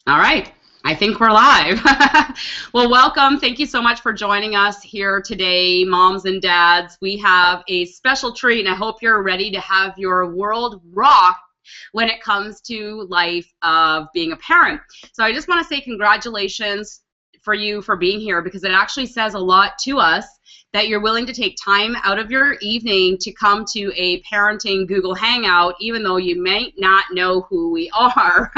All right. I think we're live. Well, welcome. Thank you so much for joining us here today, moms and dads. We have a special treat, and I hope you're ready to have your world rock when it comes to life of being a parent. So I just want to say congratulations for you for being here, because it actually says a lot to us that you're willing to take time out of your evening to come to a parenting Google Hangout, even though you may not know who we are.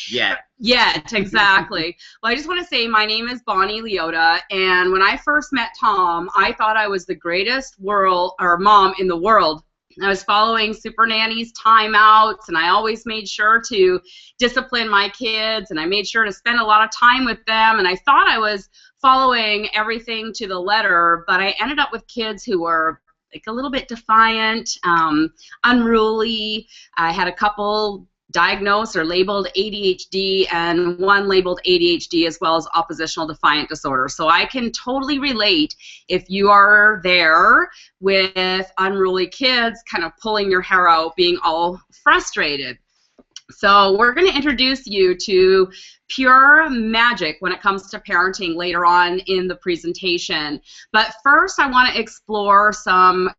Yet, exactly. Well, I just want to say my name is Bonnie Leota, and when I first met Tom, I thought I was the greatest mom in the world. I was following Super Nanny's timeouts, and I always made sure to discipline my kids, and I made sure to spend a lot of time with them, and I thought I was following everything to the letter, but I ended up with kids who were like a little bit defiant, unruly. I had a couple diagnosed or labeled ADHD, and one labeled ADHD as well as Oppositional Defiant Disorder. So I can totally relate if you are there with unruly kids kind of pulling your hair out, being all frustrated. So we're going to introduce you to pure magic when it comes to parenting later on in the presentation. But first, I want to explore some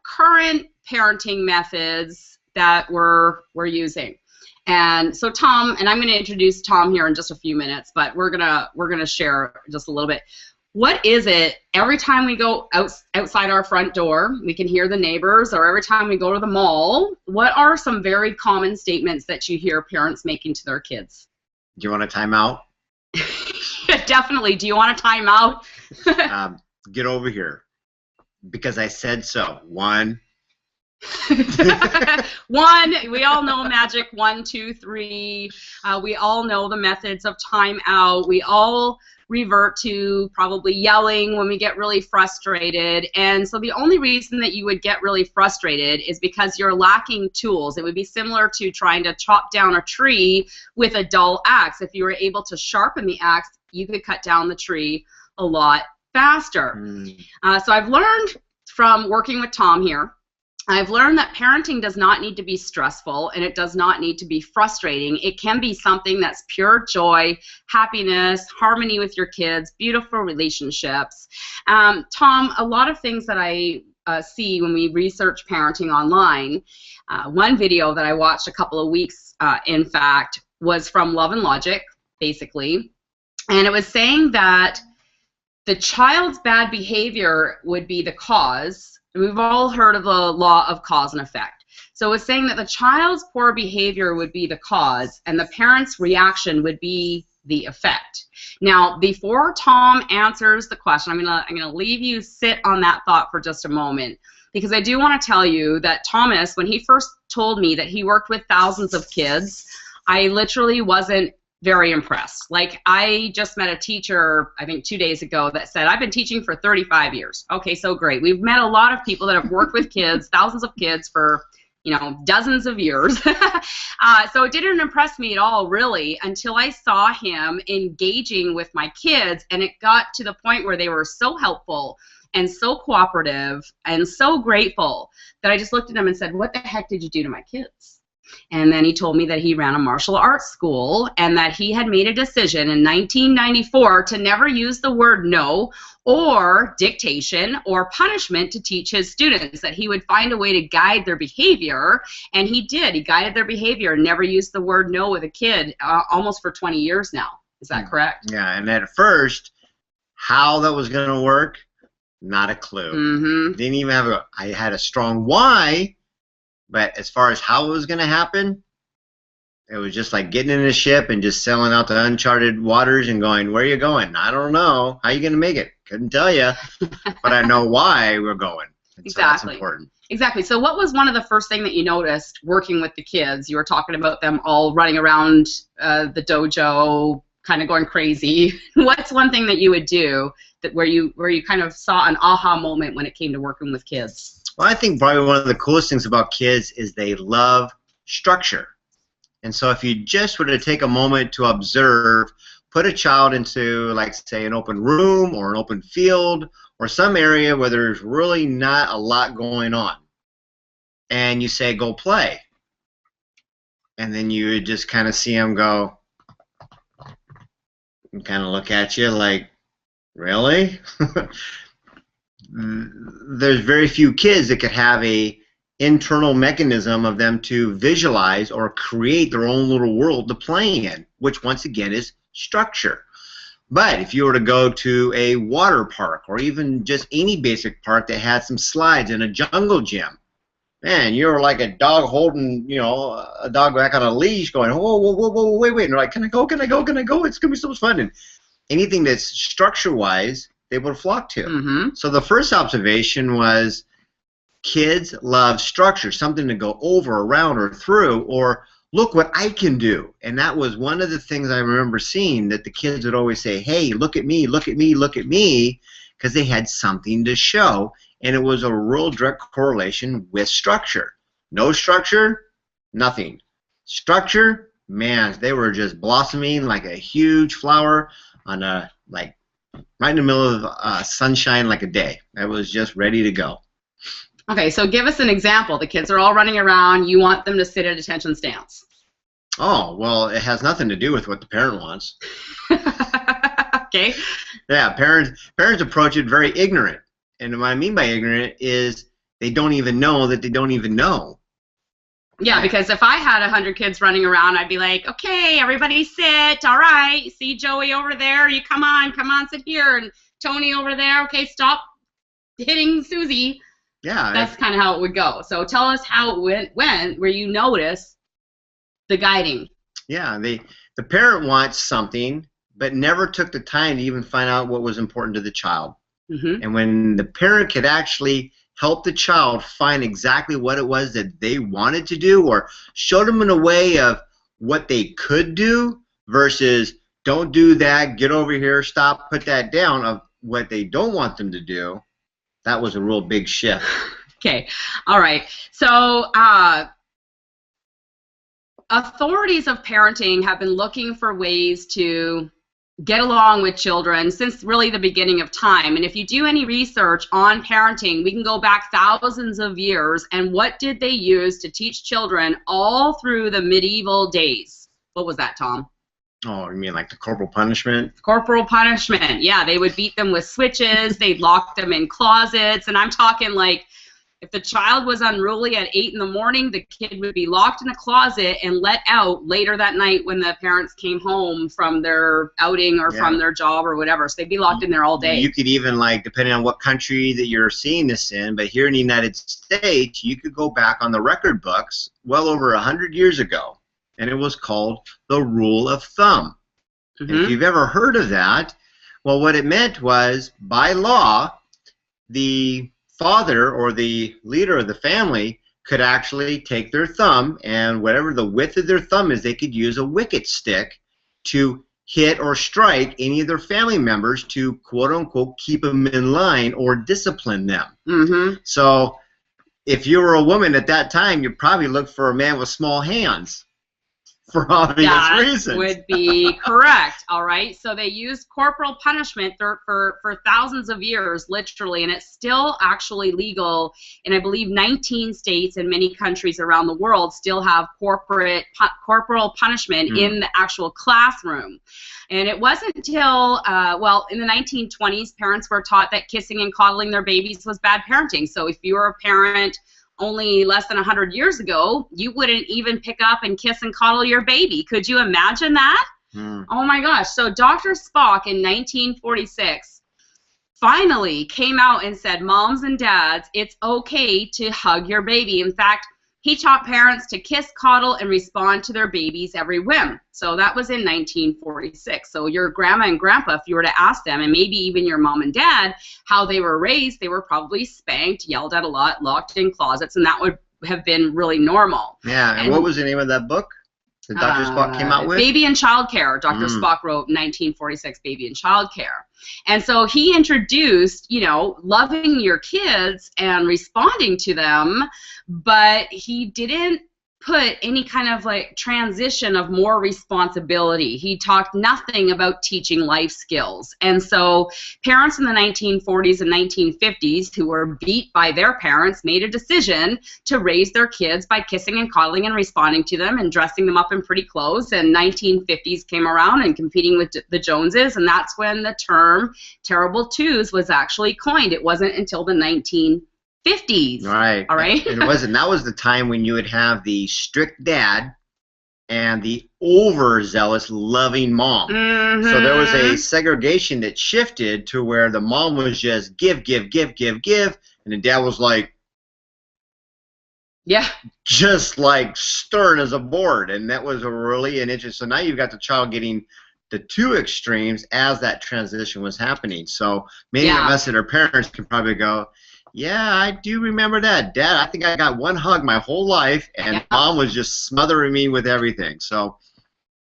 current parenting methods that we're using. And so Tom, and I'm going to introduce Tom here in just a few minutes, but we're gonna share just a little bit. What is it, every time we go outside our front door, we can hear the neighbors, or every time we go to the mall, what are some very common statements that you hear parents making to their kids? Do you want a timeout? Definitely. Do you want a timeout? Get over here, because I said so. One. One, we all know magic, 1, 2, 3. We all know the methods of timeout. We all revert to probably yelling when we get really frustrated. And so the only reason that you would get really frustrated is because you're lacking tools. It would be similar to trying to chop down a tree with a dull axe. If you were able to sharpen the axe, you could cut down the tree a lot faster. So I've learned from working with Tom here, I've learned that parenting does not need to be stressful, and it does not need to be frustrating. It can be something that's pure joy, happiness, harmony with your kids, beautiful relationships. Tom, a lot of things that I see when we research parenting online, one video that I watched a couple of weeks, in fact, was from Love and Logic, basically, and it was saying that the child's bad behavior would be the cause. We've all heard of the law of cause and effect. So it's saying that the child's poor behavior would be the cause, and the parent's reaction would be the effect. Now, before Tom answers the question, I'm gonna leave you sit on that thought for just a moment, because I do want to tell you that Thomas, when he first told me that he worked with thousands of kids, I literally wasn't very impressed. Like, I just met a teacher, I think 2 days ago, that said, I've been teaching for 35 years. Okay, so great. We've met a lot of people that have worked with kids, thousands of kids for, dozens of years. So it didn't impress me at all, really, until I saw him engaging with my kids, and it got to the point where they were so helpful and so cooperative and so grateful that I just looked at him and said, what the heck did you do to my kids? And then he told me that he ran a martial arts school, and that he had made a decision in 1994 to never use the word no or dictation or punishment to teach his students, that he would find a way to guide their behavior, and he did. He guided their behavior and never used the word no with a kid almost for 20 years now. Is that correct? Yeah, and at first, how that was going to work, not a clue. Didn't even have I had a strong why. But as far as how it was going to happen, it was just like getting in a ship and just sailing out to uncharted waters and going, where are you going? I don't know. How are you going to make it? Couldn't tell you. But I know why we're going. And so that's important. Exactly. So what was one of the first things that you noticed working with the kids? You were talking about them all running around the dojo, kind of going crazy. What's one thing that you would do that where you kind of saw an aha moment when it came to working with kids? Well, I think probably one of the coolest things about kids is they love structure. And so if you just were to take a moment to observe, put a child into, like, say, an open room or an open field or some area where there's really not a lot going on, and you say, go play. And then you would just kind of see them go, and kind of look at you like, really? There's very few kids that could have a internal mechanism of them to visualize or create their own little world to play in, which once again is structure. But if you were to go to a water park or even just any basic park that had some slides and a jungle gym, man, you're like a dog holding, you know, a dog back on a leash going, whoa, whoa, whoa, whoa, wait, wait. And they're like, can I go, can I go, can I go? It's going to be so much fun. And anything that's structure-wise, they would flock to. Mm-hmm. So the first observation was kids love structure, something to go over, around, or through, or look what I can do. And that was one of the things I remember seeing, that the kids would always say, hey, look at me, look at me, look at me, because they had something to show. And it was a real direct correlation with structure. No structure, nothing. Structure, man, they were just blossoming like a huge flower on a, like, right in the middle of sunshine like a day. It was just ready to go. Okay, so give us an example. The kids are all running around. You want them to sit at attention stance. Oh, well, it has nothing to do with what the parent wants. Okay. Yeah, parents approach it very ignorant. And what I mean by ignorant is they don't even know that they don't even know. Yeah, because if I had 100 kids running around, I'd be like, okay, everybody sit. All right, see Joey over there. You come on, sit here. And Tony over there. Okay, stop hitting Susie. Yeah. That's kind of how it would go. So tell us how it went where you notice the guiding. Yeah, the parent wants something, but never took the time to even find out what was important to the child. Mm-hmm. And when the parent could actually help the child find exactly what it was that they wanted to do, or show them in a way of what they could do versus don't do that, get over here, stop, put that down, of what they don't want them to do, that was a real big shift. Okay. All right. So authorities of parenting have been looking for ways to get along with children since really the beginning of time. And if you do any research on parenting, we can go back thousands of years. And what did they use to teach children all through the medieval days? What was that, Tom? Oh, you mean like the corporal punishment? Corporal punishment. Yeah, they would beat them with switches. They'd lock them in closets. And I'm talking like, if the child was unruly at 8 in the morning, the kid would be locked in a closet and let out later that night when the parents came home from their outing or from their job or whatever. So they'd be locked in there all day. You could even, like, depending on what country that you're seeing this in, but here in the United States, you could go back on the record books well over 100 years ago, and it was called the rule of thumb. Mm-hmm. If you've ever heard of that, well, what it meant was, by law, the father or the leader of the family could actually take their thumb, and whatever the width of their thumb is, they could use a wicket stick to hit or strike any of their family members to, quote-unquote, keep them in line or discipline them. Mm-hmm. So if you were a woman at that time, you'd probably look for a man with small hands, for obvious reasons. That would be correct, all right? So they used corporal punishment for thousands of years, literally, and it's still actually legal in, I believe, 19 states and many countries around the world still have corporal punishment in the actual classroom. And it wasn't until, well, in the 1920s, parents were taught that kissing and coddling their babies was bad parenting. So if you were a parent only less than 100 years ago, you wouldn't even pick up and kiss and coddle your baby. Could you imagine that? Oh my gosh. So Dr. Spock in 1946 finally came out and said, moms and dads, it's okay to hug your baby. In fact, he taught parents to kiss, coddle, and respond to their baby's every whim. So that was in 1946. So your grandma and grandpa, if you were to ask them, and maybe even your mom and dad, how they were raised, they were probably spanked, yelled at a lot, locked in closets, and that would have been really normal. Yeah, and what was the name of that book that Dr. Spock came out with? Baby and Child Care. Dr. Spock wrote 1946, Baby and Child Care. And so he introduced, you know, loving your kids and responding to them, but he didn't put any kind of like transition of more responsibility. He talked nothing about teaching life skills. And so parents in the 1940s and 1950s who were beat by their parents made a decision to raise their kids by kissing and coddling and responding to them and dressing them up in pretty clothes. And 1950s came around and competing with the Joneses, and that's when the term terrible twos was actually coined. It wasn't until the 1950s. Right. All right. And it wasn't. That was the time when you would have the strict dad and the overzealous, loving mom. Mm-hmm. So there was a segregation that shifted to where the mom was just give, give, give, give, give, and the dad was like, yeah, just like stern as a board. And that was a really an interesting. So now you've got the child getting the two extremes as that transition was happening. So many of us that are parents can probably go, yeah, I do remember that. Dad, I think I got one hug my whole life, and Mom was just smothering me with everything. So,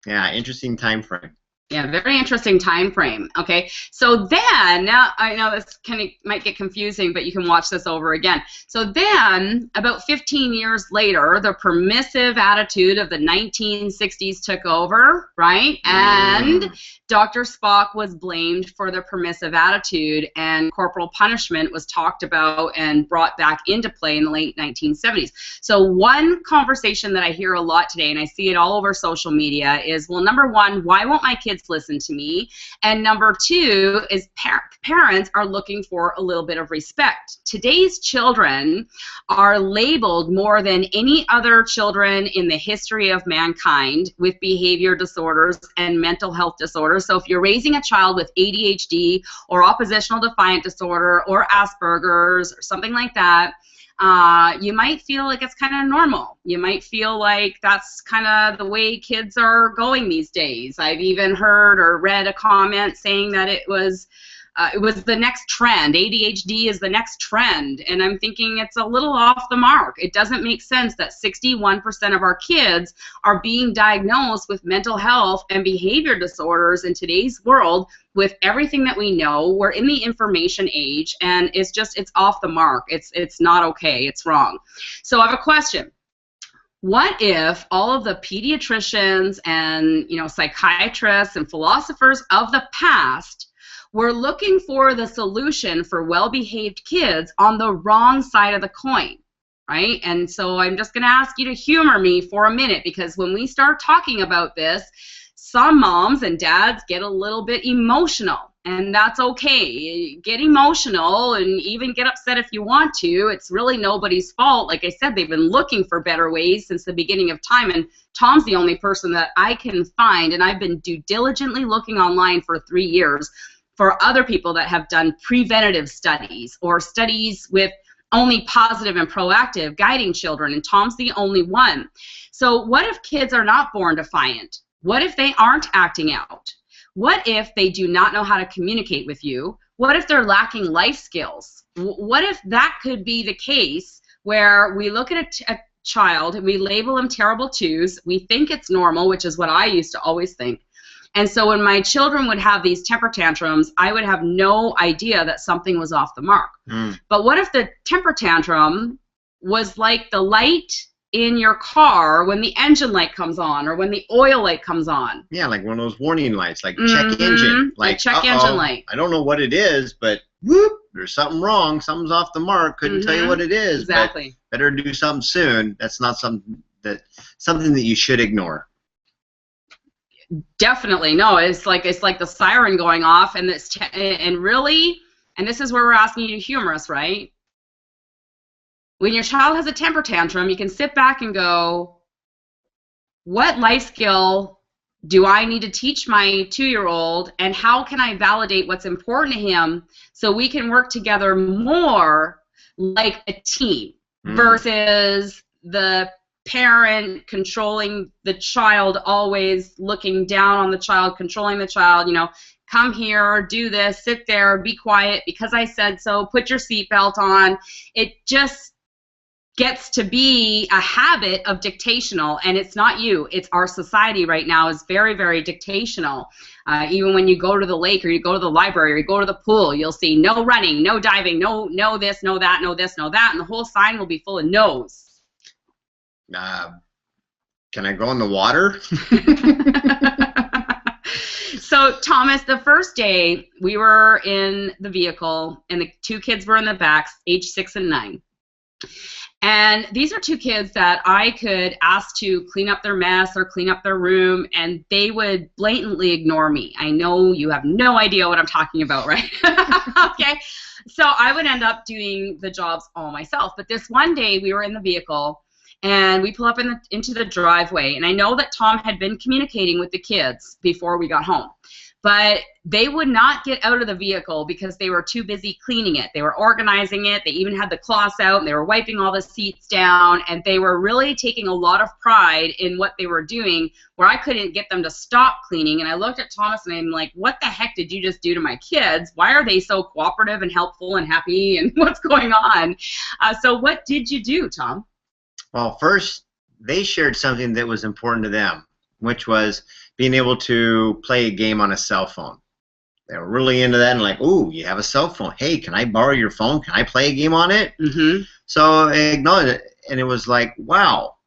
yeah, interesting time frame. Yeah, very interesting time frame. Okay, so then, now I know this kind of might get confusing, but you can watch this over again. So then, about 15 years later, the permissive attitude of the 1960s took over, right? And Dr. Spock was blamed for the permissive attitude, and corporal punishment was talked about and brought back into play in the late 1970s. So one conversation that I hear a lot today, and I see it all over social media, is, well, number one, why won't my kids listen to me? And number two is parents are looking for a little bit of respect. Today's children are labeled more than any other children in the history of mankind with behavior disorders and mental health disorders. So if you're raising a child with ADHD or oppositional defiant disorder or Asperger's or something like that, you might feel like it's kind of normal. You might feel like that's kind of the way kids are going these days. I've even heard or read a comment saying that it was the next trend. ADHD is the next trend. And I'm thinking it's a little off the mark. It doesn't make sense that 61% of our kids are being diagnosed with mental health and behavior disorders in today's world. With everything that we know, we're in the information age, and it's off the mark. It's not okay. It's wrong. So I have a question. What if all of the pediatricians and psychiatrists and philosophers of the past were looking for the solution for well-behaved kids on the wrong side of the coin, right? And so I'm just going to ask you to humor me for a minute, because when we start talking about this, some moms and dads get a little bit emotional, and that's okay. Get emotional and even get upset if you want to. It's really nobody's fault. Like I said, they've been looking for better ways since the beginning of time, and Tom's the only person that I can find, and I've been diligently looking online for 3 years for other people that have done preventative studies or studies with only positive and proactive guiding children, and Tom's the only one. So what if kids are not born defiant? What if they aren't acting out? What if they do not know how to communicate with you? What if they're lacking life skills? What if that could be the case, where we look at a child and we label them terrible twos, we think it's normal, which is what I used to always think. And so when my children would have these temper tantrums, I would have no idea that something was off the mark. But what if the temper tantrum was like the light in your car when the engine light comes on or when the oil light comes on? Yeah, like one of those warning lights, like check engine. Like check engine light. I don't know what it is, but whoop, there's something wrong. Something's off the mark. Couldn't tell you what it is. Exactly. But better do something soon. That's not something that you should ignore. Definitely. No, it's like the siren going off, and this and this is where we're asking you to humor us, right? When your child has a temper tantrum, you can sit back and go, what life skill do I need to teach my 2-year-old, and how can I validate what's important to him so we can work together more like a team versus the parent controlling the child, always looking down on the child, controlling the child, come here, do this, sit there, be quiet because I said so, put your seatbelt on. It just gets to be a habit of dictational, and it's not you, it's our society right now is very, very dictational. Even when you go to the lake or you go to the library or you go to the pool, you'll see no running, no diving, no this, no that, no this, no that, and the whole sign will be full of no's. can I go in the water? So, Thomas, the first day we were in the vehicle, and the 2 kids were in the back, age 6 and 9. And these are 2 kids that I could ask to clean up their mess or clean up their room, and they would blatantly ignore me. I know you have no idea what I'm talking about, right? Okay. So I would end up doing the jobs all myself. But this one day we were in the vehicle, and we pull up into the driveway, and I know that Tom had been communicating with the kids before we got home. But they would not get out of the vehicle because they were too busy cleaning it. They were organizing it. They even had the cloths out, and they were wiping all the seats down, and they were really taking a lot of pride in what they were doing, where I couldn't get them to stop cleaning. And I looked at Thomas, and I'm like, what the heck did you just do to my kids? Why are they so cooperative and helpful and happy, and what's going on? So what did you do, Tom? Well, first, they shared something that was important to them, which was being able to play a game on a cell phone. They were really into that and like, ooh, you have a cell phone. Hey, can I borrow your phone? Can I play a game on it? Mm-hmm. So I acknowledged it, and it was like, wow.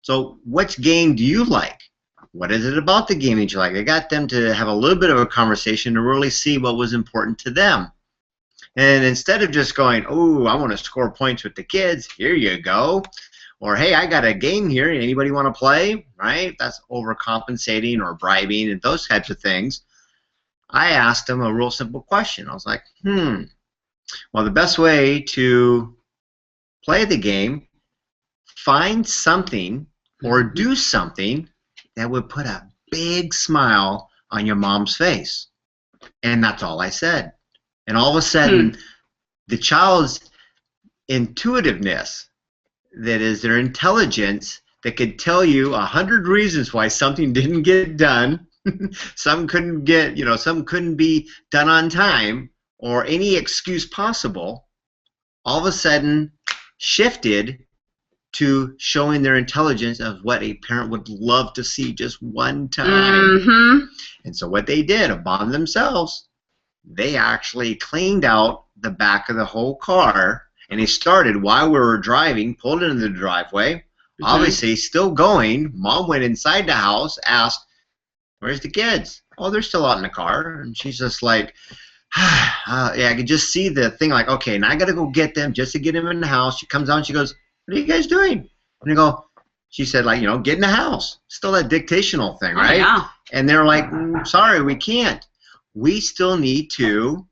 So which game do you like? What is it about the game that you like? I got them to have a little bit of a conversation to really see what was important to them. And instead of just going, oh, I want to score points with the kids, here you go. Or, hey, I got a game here. Anybody want to play? Right? That's overcompensating or bribing and those types of things. I asked them a real simple question. I was like, well, the best way to play the game, find something or do something that would put a big smile on your mom's face. And that's all I said. And all of a sudden, the child's intuitiveness, that is their intelligence, that could tell you 100 reasons why something didn't get done, some couldn't get, some couldn't be done on time, or any excuse possible, all of a sudden shifted to showing their intelligence of what a parent would love to see just one time. Mm-hmm. And so what they did upon themselves, they actually cleaned out the back of the whole car. And he started while we were driving, pulled into the driveway, obviously still going. Mom went inside the house, asked, where's the kids? Oh, they're still out in the car. And she's just like, yeah, I could just see the thing like, okay, now I got to go get them just to get them in the house. She comes out and she goes, what are you guys doing? And I go, she said, like, get in the house. Still that dictational thing, right? Oh, yeah. And they're like, sorry, we can't. We still need to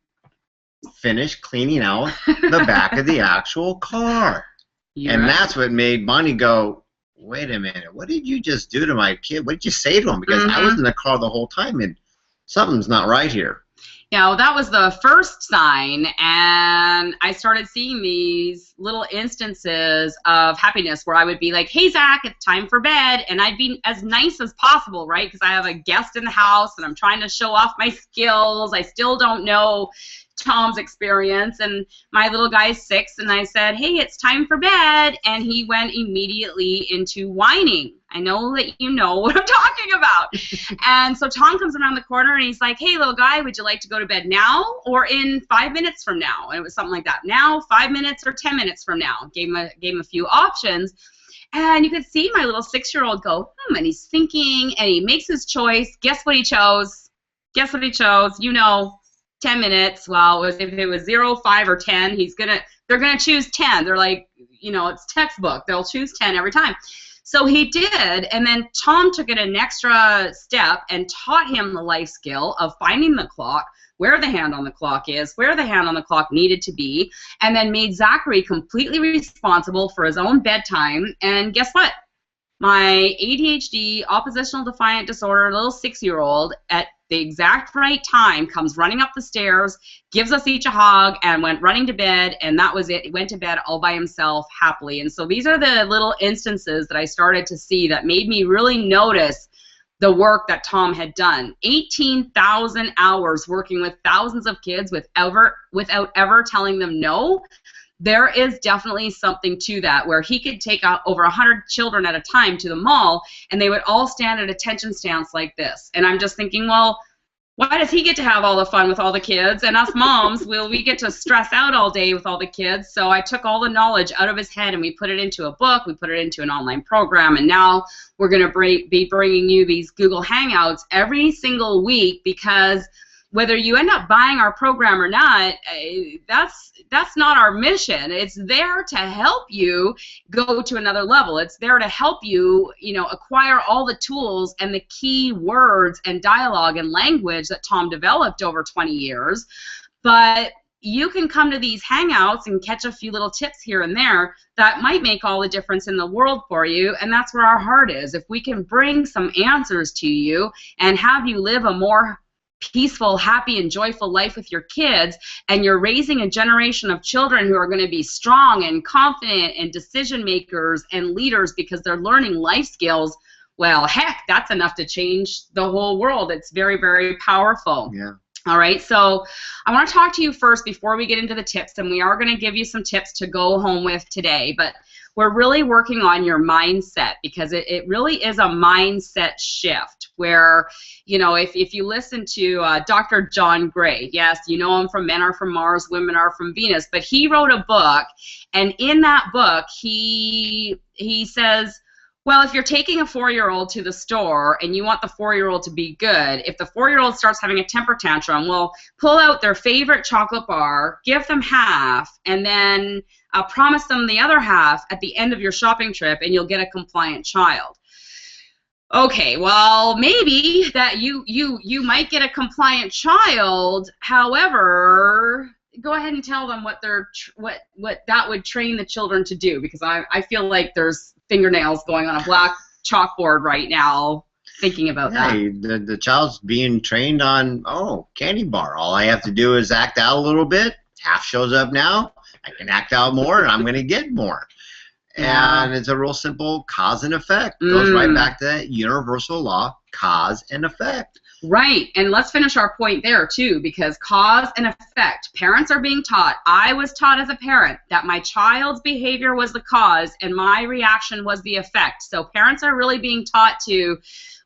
finish cleaning out the back of the actual car. And that's what made Bonnie go, wait a minute, what did you just do to my kid? What did you say to him? Because I was in the car the whole time, and something's not right here. Yeah, well, that was the first sign, and I started seeing these little instances of happiness where I would be like, hey, Zach, it's time for bed, and I'd be as nice as possible, right, because I have a guest in the house, and I'm trying to show off my skills. I still don't know Tom's experience, and my little guy's 6, and I said, hey, it's time for bed, and he went immediately into whining. I know that you know what I'm talking about. And so Tom comes around the corner, and he's like, hey, little guy, would you like to go to bed now or in 5 minutes from now? And it was something like that. Now, 5 minutes, or 10 minutes from now. Gave him a few options. And you could see my little 6-year-old go, and he's thinking, and he makes his choice. Guess what he chose? Guess what he chose? 10 minutes. Well, if it was 0, 5, or 10, they're gonna choose 10. They're like, it's textbook. They'll choose 10 every time. So he did, and then Tom took it an extra step and taught him the life skill of finding the clock, where the hand on the clock is, where the hand on the clock needed to be, and then made Zachary completely responsible for his own bedtime. And guess what? My ADHD, Oppositional Defiant Disorder, little 6-year-old, at the exact right time, comes running up the stairs, gives us each a hug, and went running to bed, and that was it. He went to bed all by himself happily. And so these are the little instances that I started to see that made me really notice the work that Tom had done. 18,000 hours working with thousands of kids without ever telling them no. There is definitely something to that, where he could take out over 100 children at a time to the mall, and they would all stand at attention stance like this. And I'm just thinking, well, why does he get to have all the fun with all the kids, and us moms, we get to stress out all day with all the kids? So I took all the knowledge out of his head and we put it into a book, we put it into an online program, and now we're going to be bringing you these Google Hangouts every single week, because whether you end up buying our program or not, that's not our mission. It's there to help you go to another level. It's there to help you, acquire all the tools and the key words and dialogue and language that Tom developed over 20 years. But you can come to these Hangouts and catch a few little tips here and there that might make all the difference in the world for you, and that's where our heart is. If we can bring some answers to you and have you live a more peaceful, happy, and joyful life with your kids, and you're raising a generation of children who are going to be strong and confident and decision makers and leaders because they're learning life skills, well, heck, that's enough to change the whole world. It's very, very powerful. Yeah. All right, so I want to talk to you first before we get into the tips, and we are going to give you some tips to go home with today, but we're really working on your mindset, because it really is a mindset shift where, if you listen to Dr. John Gray, yes, you know him from Men Are From Mars, Women Are From Venus, but he wrote a book, and in that book he says, well, if you're taking a 4-year-old to the store and you want the 4-year-old to be good, if the 4-year-old starts having a temper tantrum, well, pull out their favorite chocolate bar, give them half, and then promise them the other half at the end of your shopping trip, and you'll get a compliant child. Okay, well, maybe that you might get a compliant child. However, go ahead and tell them what that would train the children to do, because I feel like there's fingernails going on a black chalkboard right now thinking about that. The child's being trained on, candy bar. All I have to do is act out a little bit. Half shows up now. I can act out more, and I'm going to get more. Yeah. And it's a real simple cause and effect. Goes right back to that universal law, cause and effect. Right, and let's finish our point there too, because cause and effect. Parents are being taught, I was taught as a parent, that my child's behavior was the cause and my reaction was the effect. So parents are really being taught to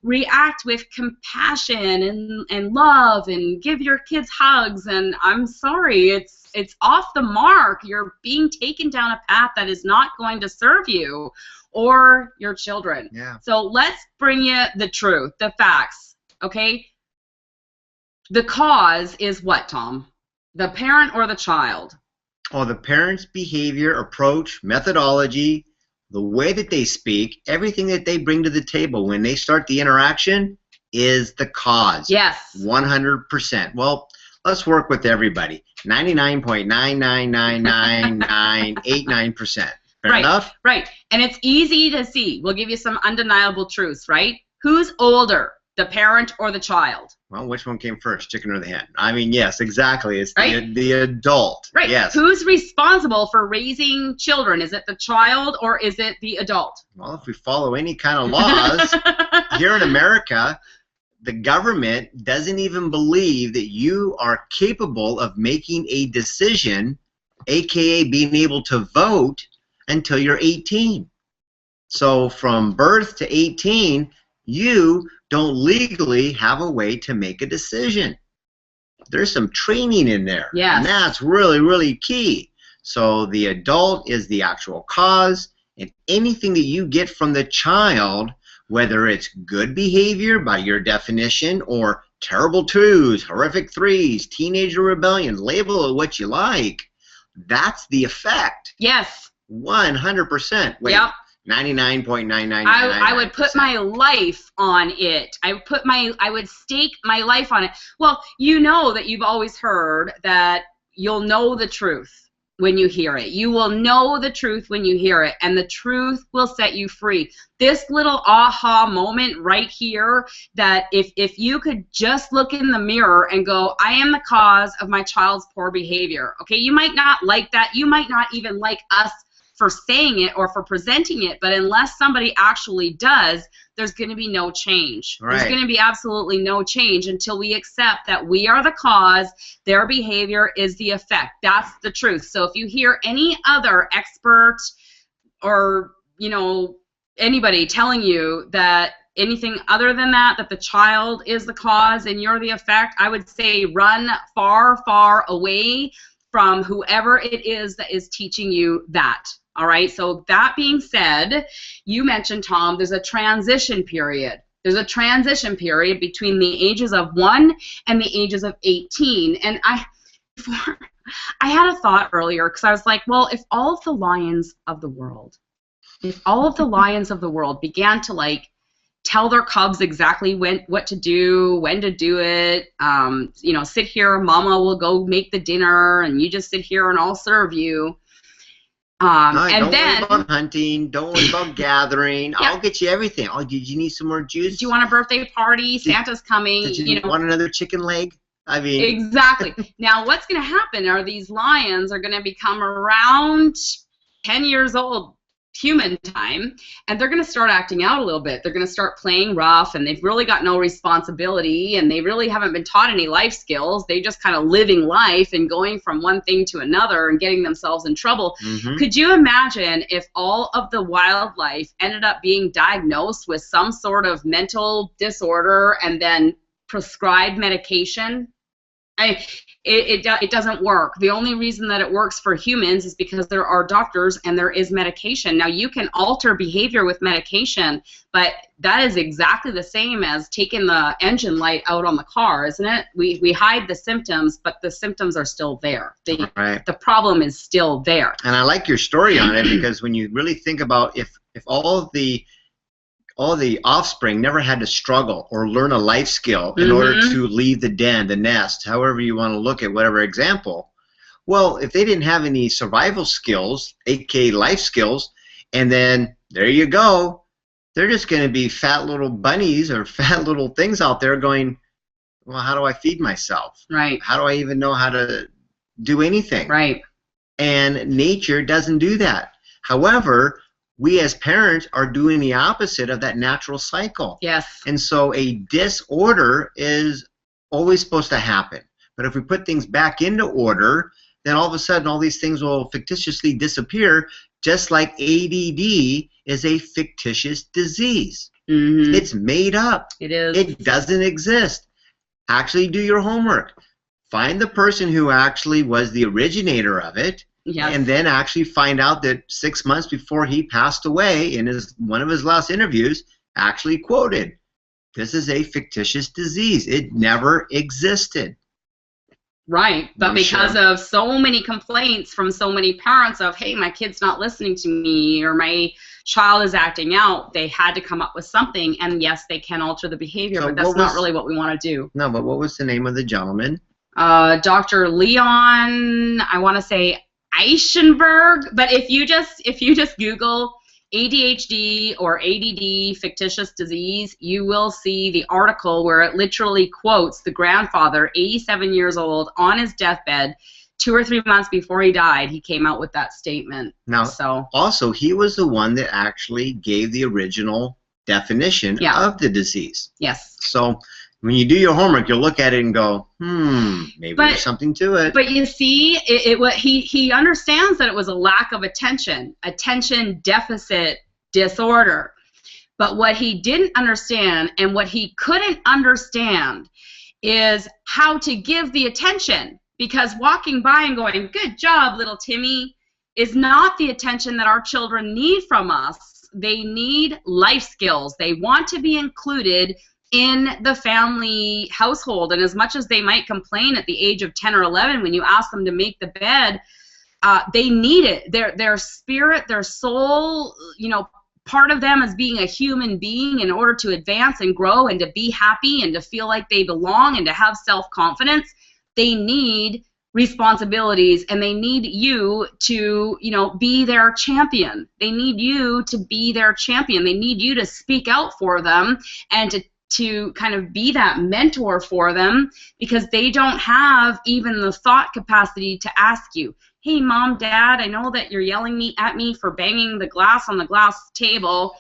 react with compassion and love and give your kids hugs, and I'm sorry, it's off the mark. You're being taken down a path that is not going to serve you or your children. Yeah. So let's bring you the truth, the facts. Okay, the cause is what, Tom? The parent or the child? Oh, the parent's behavior, approach, methodology, the way that they speak, everything that they bring to the table when they start the interaction is the cause. Yes. 100%. Well, let's work with everybody. 99.9999989%. Fair enough? Right. And it's easy to see. We'll give you some undeniable truths, right? Who's older? The parent or the child? Well, which one came first, chicken or the hen? I mean, yes, exactly. It's the adult. Right. Yes. Who's responsible for raising children? Is it the child or is it the adult? Well, if we follow any kind of laws, here in America, the government doesn't even believe that you are capable of making a decision, aka being able to vote, until you're 18. So from birth to 18, you don't legally have a way to make a decision. There's some training in there. Yes. And that's really, really key. So the adult is the actual cause, and anything that you get from the child, whether it's good behavior by your definition or terrible twos, horrific threes, teenager rebellion, label it what you like, that's the effect. Yes. 100%. Wait. Yep. 99.999. I would put my life on it. I would stake my life on it. Well, you know that you've always heard that you'll know the truth when you hear it. You will know the truth when you hear it, and the truth will set you free. This little aha moment right here, that if you could just look in the mirror and go, I am the cause of my child's poor behavior. Okay, you might not like that. You might not even like us for saying it or for presenting it, but unless somebody actually does, there's going to be no change. Right. There's going to be absolutely no change until we accept that we are the cause, their behavior is the effect. That's the truth. So if you hear any other expert or, anybody telling you that anything other than that, that the child is the cause and you're the effect, I would say run far, far away from whoever it is that is teaching you that. All right, so that being said, you mentioned, Tom, there's a transition period. There's a transition period between the ages of 1 and the ages of 18. And I had a thought earlier, because I was like, well, if all of the lions of the world began to, like, tell their cubs exactly what to do, when to do it, you know, sit here, mama will go make the dinner, and you just sit here and I'll serve you. And don't worry about hunting, don't worry about gathering, yeah. I'll get you everything. Oh, did you need some more juice? Do you want a birthday party? Santa's coming. Did you want another chicken leg? I mean. Exactly. Now, what's going to happen are these lions are going to become around 10 years old, human time, and they're going to start acting out a little bit. They're going to start playing rough, and they've really got no responsibility, and they really haven't been taught any life skills. They just kind of living life and going from one thing to another and getting themselves in trouble. Mm-hmm. Could you imagine if all of the wildlife ended up being diagnosed with some sort of mental disorder and then prescribed medication? It doesn't work. The only reason that it works for humans is because there are doctors and there is medication. Now, you can alter behavior with medication, but that is exactly the same as taking the engine light out on the car, isn't it? We hide the symptoms, but the symptoms are still there. The problem is still there. And I like your story on it, because when you really think about if all the offspring never had to struggle or learn a life skill in order to leave the den, the nest, however you want to look at whatever example. Well, if they didn't have any survival skills, aka life skills, and then there you go, they're just going to be fat little bunnies or fat little things out there going, well, how do I feed myself? Right. How do I even know how to do anything? Right. And nature doesn't do that. However, we as parents are doing the opposite of that natural cycle. Yes. And so a disorder is always supposed to happen. But if we put things back into order, then all of a sudden all these things will fictitiously disappear, just like ADD is a fictitious disease. Mm-hmm. It's made up. It is. It doesn't exist. Actually do your homework. Find the person who actually was the originator of it. Yes. And then actually find out that 6 months before he passed away, in one of his last interviews, actually quoted, "This is a fictitious disease. It never existed." Right, but because of so many complaints from so many parents of, hey, my kid's not listening to me, or my child is acting out, they had to come up with something. And yes, they can alter the behavior, but that's not really what we want to do. No, but what was the name of the gentleman? Dr. Leon, I want to say Eichenberg, but if you just Google ADHD or ADD fictitious disease, you will see the article where it literally quotes the grandfather, 87 years old, on his deathbed, 2 or 3 months before he died. He came out with that statement. Now, also, he was the one that actually gave the original definition of the disease. Yes. So when you do your homework, you'll look at it and go, maybe there's something to it. But you see, he understands that it was a lack of attention deficit disorder. But what he didn't understand, and what he couldn't understand, is how to give the attention. Because walking by and going, "Good job, little Timmy," is not the attention that our children need from us. They need life skills. They want to be included in the family household, and as much as they might complain at the age of 10 or 11 when you ask them to make the bed, they need it. Their spirit, their soul, part of them as being a human being, in order to advance and grow and to be happy and to feel like they belong and to have self-confidence, they need responsibilities, and they need you to, be their champion. They need you to be their champion. They need you to speak out for them and to kind of be that mentor for them, because they don't have even the thought capacity to ask you, "Hey, Mom, Dad, I know that you're yelling at me for banging the glass on the glass table.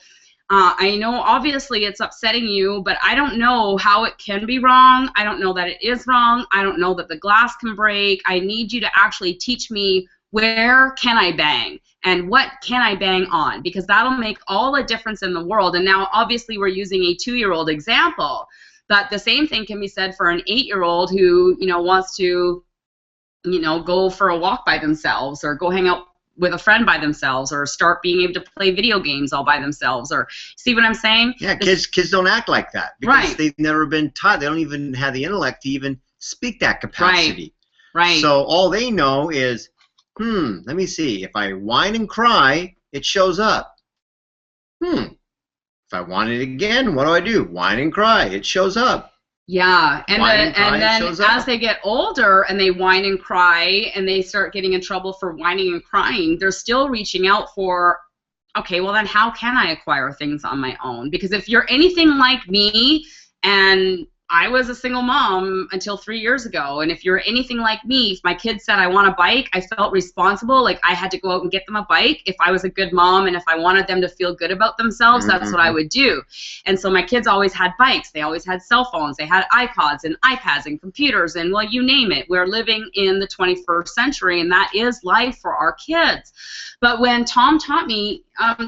I know obviously it's upsetting you, but I don't know how it can be wrong. I don't know that it is wrong. I don't know that the glass can break. I need you to actually teach me where can I bang? And what can I bang on? Because that'll make all the difference in the world. And now, obviously, we're using a 2-year-old example, but the same thing can be said for an 8-year-old who, wants to, go for a walk by themselves, or go hang out with a friend by themselves, or start being able to play video games all by themselves, or see what I'm saying? Yeah, kids don't act like that because right. they've never been taught. They don't even have the intellect to even speak that capacity. Right. So all they know is, let me see. If I whine and cry, it shows up. If I want it again, what do? Whine and cry. It shows up. Yeah, and then as they get older and they whine and cry and they start getting in trouble for whining and crying, they're still reaching out for, okay, well then how can I acquire things on my own? Because if you're anything like me, and I was a single mom until 3 years ago, and if you're anything like me, if my kids said I want a bike, I felt responsible, like I had to go out and get them a bike. If I was a good mom and if I wanted them to feel good about themselves, that's what I would do. And so my kids always had bikes, they always had cell phones, they had iPods and iPads and computers, and well, you name it. We're living in the 21st century, and that is life for our kids. But when Tom taught me,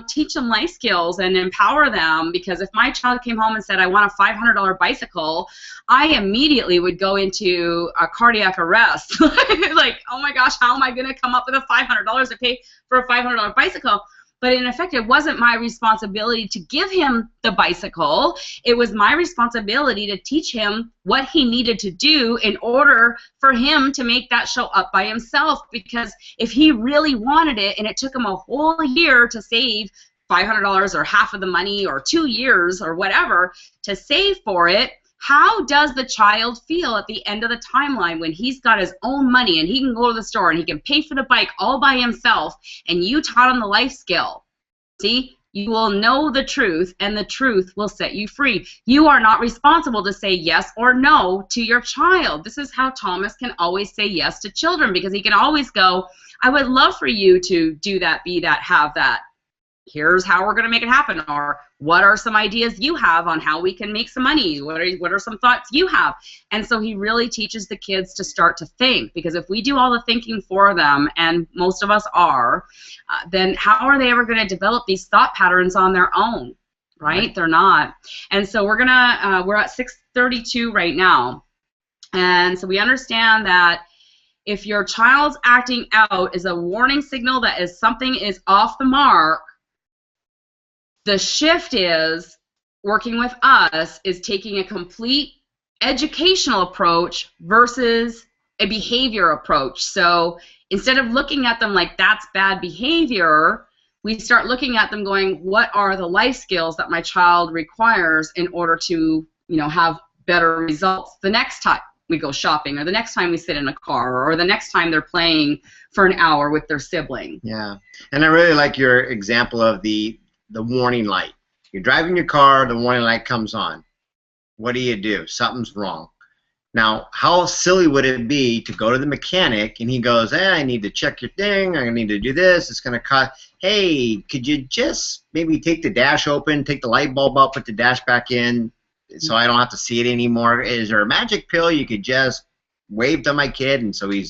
teach them life skills and empower them, because if my child came home and said, I want a $500 bicycle, I immediately would go into a cardiac arrest. Like, oh my gosh, how am I going to come up with a $500 to pay for a $500 bicycle? But in effect, it wasn't my responsibility to give him the bicycle. It was my responsibility to teach him what he needed to do in order for him to make that show up by himself. Because if he really wanted it and it took him a whole year to save $500 or half of the money, or 2 years or whatever to save for it, how does the child feel at the end of the timeline when he's got his own money and he can go to the store and he can pay for the bike all by himself, and you taught him the life skill? See, you will know the truth, and the truth will set you free. You are not responsible to say yes or no to your child. This is how Thomas can always say yes to children, because he can always go, I would love for you to do that, be that, have that. Here's how we're going to make it happen. Or what are some ideas you have on how we can make some money? What are some thoughts you have? And so he really teaches the kids to start to think, because if we do all the thinking for them, and most of us are, then how are they ever going to develop these thought patterns on their own? Right? They're not. And so we're at 6:32 right now. And so we understand that if your child's acting out is a warning signal that is something is off the mark, the shift is, working with us, is taking a complete educational approach versus a behavior approach. So instead of looking at them like that's bad behavior, we start looking at them going, what are the life skills that my child requires in order to, have better results the next time we go shopping, or the next time we sit in a car, or the next time they're playing for an hour with their sibling. Yeah, and I really like your example of the warning light. You're driving your car, the warning light comes on. What do? Something's wrong. Now, how silly would it be to go to the mechanic and he goes, I need to check your thing, I need to do this, it's going to cost, hey, could you just maybe take the dash open, take the light bulb out, put the dash back in so I don't have to see it anymore? Is there a magic pill you could just wave to my kid and so he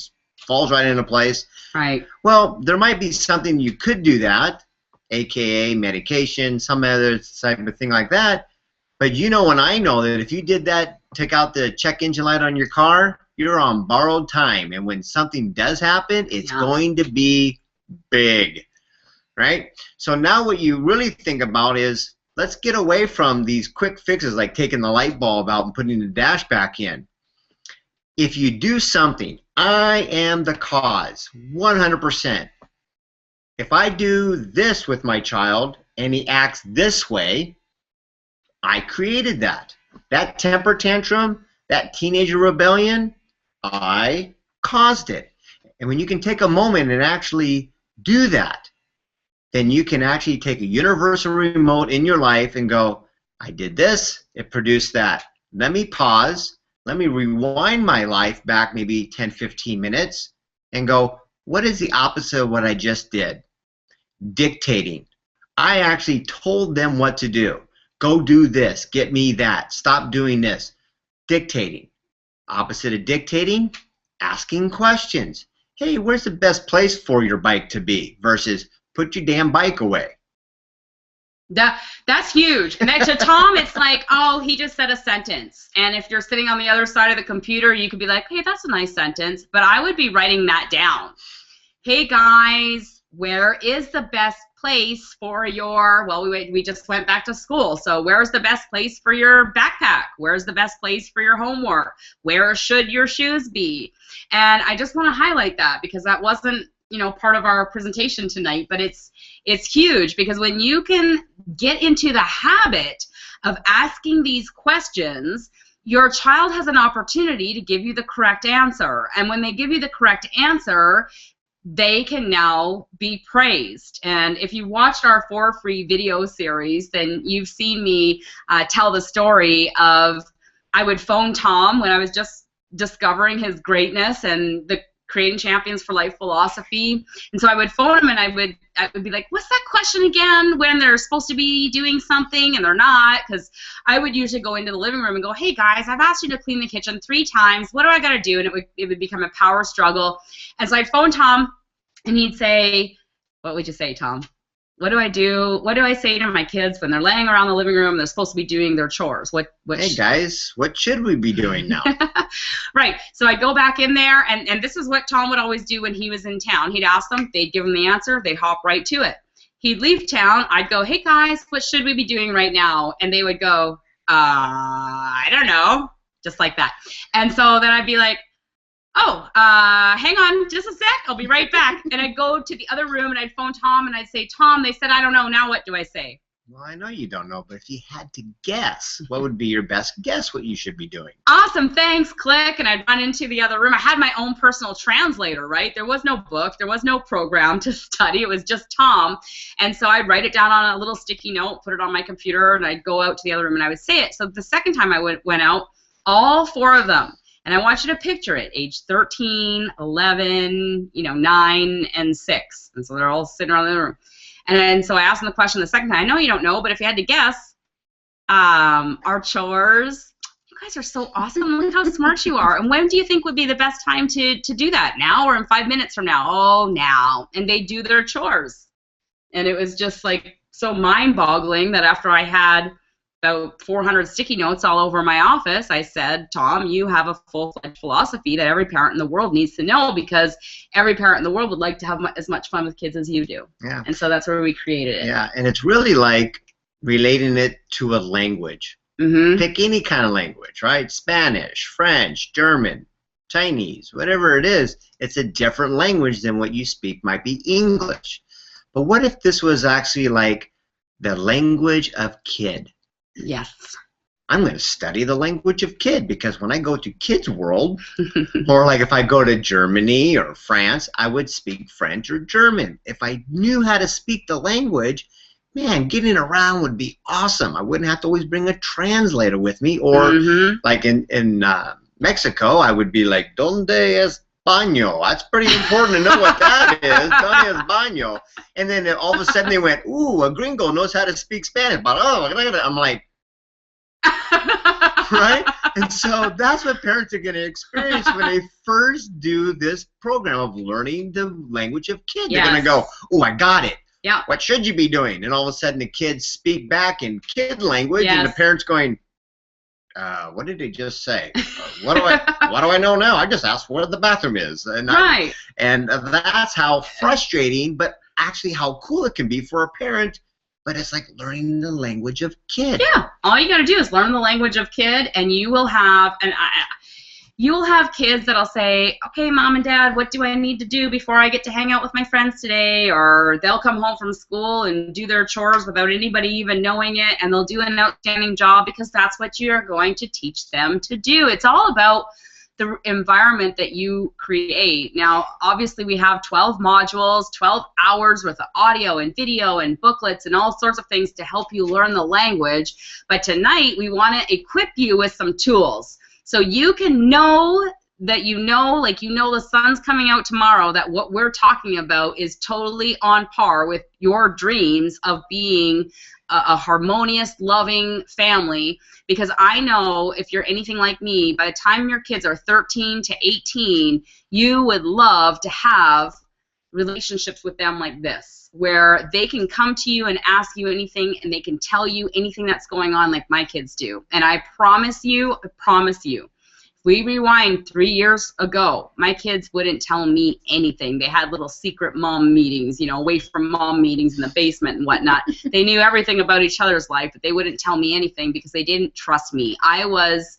falls right into place? Right. Well, there might be something you could do that, aka medication, some other type of thing like that. But and I know that if you did that, took out the check engine light on your car, you're on borrowed time. And when something does happen, it's going to be big, right? So now what you really think about is, let's get away from these quick fixes like taking the light bulb out and putting the dash back in. If you do something, I am the cause, 100%. If I do this with my child and he acts this way, I created that. That temper tantrum, that teenager rebellion, I caused it. And when you can take a moment and actually do that, then you can actually take a universal remote in your life and go, I did this, it produced that. Let me pause, let me rewind my life back maybe 10, 15 minutes and go, what is the opposite of what I just did? Dictating. I actually told them what to do. Go do this, get me that, stop doing this. Dictating. Opposite of dictating, asking questions. hey, where's the best place for your bike to be versus put your damn bike away. That's huge. And then to Tom, it's like, oh, he just said a sentence. And if you're sitting on the other side of the computer, you could be like, hey, that's a nice sentence. But I would be writing that down. Hey, guys, where is the best place for your, well, we just went back to school. So where's the best place for your backpack? Where's the best place for your homework? Where should your shoes be? And I just want to highlight that because that wasn't, you know, part of our presentation tonight, but it's huge because when you can get into the habit of asking these questions, your child has an opportunity to give you the correct answer. And when they give you the correct answer, they can now be praised. And if you watched our 4 free video series, then you've seen me tell the story of I would phone Tom when I was just discovering his greatness and the Creating Champions for Life philosophy. And so I would phone him and I would be like, what's that question again, when they're supposed to be doing something and they're not? Because I would usually go into the living room and go, hey guys, I've asked you to clean the kitchen 3 times. What do I got to do? And it would become a power struggle. And so I'd phone Tom and he'd say, what would you say, Tom? What do I do? What do I say to my kids when they're laying around the living room and they're supposed to be doing their chores? Hey guys, what should we be doing now? Right. So I'd go back in there, and this is what Tom would always do when he was in town. He'd ask them, they'd give him the answer, they'd hop right to it. He'd leave town, I'd go, hey guys, what should we be doing right now? And they would go, I don't know, just like that. And so then I'd be like, oh, hang on just a sec, I'll be right back. And I'd go to the other room and I'd phone Tom and I'd say, Tom, they said I don't know, now what do I say? Well, I know you don't know, but if you had to guess, what would be your best guess what you should be doing? Awesome, thanks, click. And I'd run into the other room. I had my own personal translator, right? There was no book, there was no program to study, it was just Tom. And so I'd write it down on a little sticky note, put it on my computer, and I'd go out to the other room and I would say it. So the second time I went out, all 4 of them, and I want you to picture it, age 13, 11, 9, and 6. And so they're all sitting around the room. And so I asked them the question the second time. I know you don't know, but if you had to guess, our chores, you guys are so awesome. Look how smart you are. And when do you think would be the best time to do that? Now or in 5 minutes from now? Oh, now. And they do their chores. And it was just like so mind-boggling that after I had about 400 sticky notes all over my office, I said, Tom, you have a full-fledged philosophy that every parent in the world needs to know because every parent in the world would like to have as much fun with kids as you do. Yeah. And so that's where we created it. Yeah, and it's really like relating it to a language. Mm-hmm. Pick any kind of language, right? Spanish, French, German, Chinese, whatever it is, it's a different language than what you speak might be English. But what if this was actually like the language of kid? Yes. I'm going to study the language of kid because when I go to kids' world, or like if I go to Germany or France, I would speak French or German. If I knew how to speak the language, man, getting around would be awesome. I wouldn't have to always bring a translator with me. Or like in Mexico, I would be like, ¿Dónde es baño? That's pretty important to know what that is. ¿Dónde es baño? And then all of a sudden they went, ooh, a gringo knows how to speak Spanish. But I'm like, right? And so that's what parents are going to experience when they first do this program of learning the language of kids. Yes. They're going to go, oh, I got it. Yeah. What should you be doing? And all of a sudden the kids speak back in kid language, yes. And the parents going, what did he just say? What do I know now? I just asked where the bathroom is. And right. And that's how frustrating, but actually how cool it can be for a parent. But it's like learning the language of kid. Yeah, all you got to do is learn the language of kid, and you will have kids that'll say, okay, Mom and Dad, what do I need to do before I get to hang out with my friends today? Or they'll come home from school and do their chores without anybody even knowing it, and they'll do an outstanding job because that's what you're going to teach them to do. It's all about the environment that you create. Now, obviously, we have 12 modules, 12 hours worth of audio and video and booklets and all sorts of things to help you learn the language. But tonight, we want to equip you with some tools so you can know that like the sun's coming out tomorrow, that what we're talking about is totally on par with your dreams of being a harmonious, loving family. Because I know if you're anything like me, by the time your kids are 13 to 18, you would love to have relationships with them like this, where they can come to you and ask you anything, and they can tell you anything that's going on like my kids do. And I promise you, we rewind 3 years ago, my kids wouldn't tell me anything. They had little secret mom meetings, away from mom meetings in the basement and whatnot. They knew everything about each other's life, but they wouldn't tell me anything because they didn't trust me. I was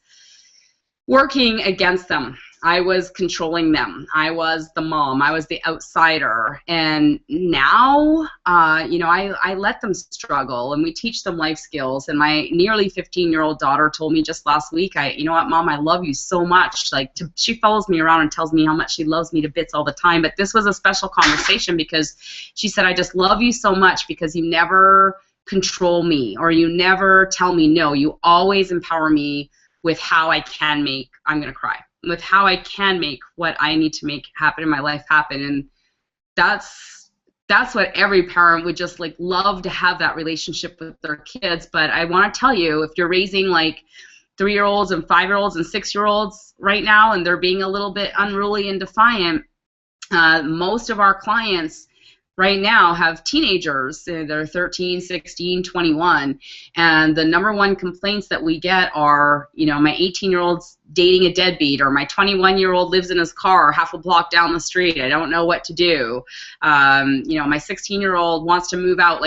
working against them. I was controlling them. I was the mom. I was the outsider. And now, I let them struggle, and we teach them life skills. And my nearly 15-year-old daughter told me just last week, you know what, Mom, I love you so much. She follows me around and tells me how much she loves me to bits all the time. But this was a special conversation because she said, I just love you so much because you never control me, or you never tell me no. You always empower me with how I can make, I'm going to cry, with how I can make what I need to make happen in my life happen. And that's what every parent would just love to have, that relationship with their kids. But I want to tell you, if you're raising 3-year-olds and 5-year-olds and 6-year-olds right now, and they're being a little bit unruly and defiant, most of our clients right now have teenagers. They're 13, 16, 21, and the number one complaints that we get are, my 18-year-old's dating a deadbeat, or my 21-year-old lives in his car half a block down the street. I don't know what to do. My 16-year-old wants to move out.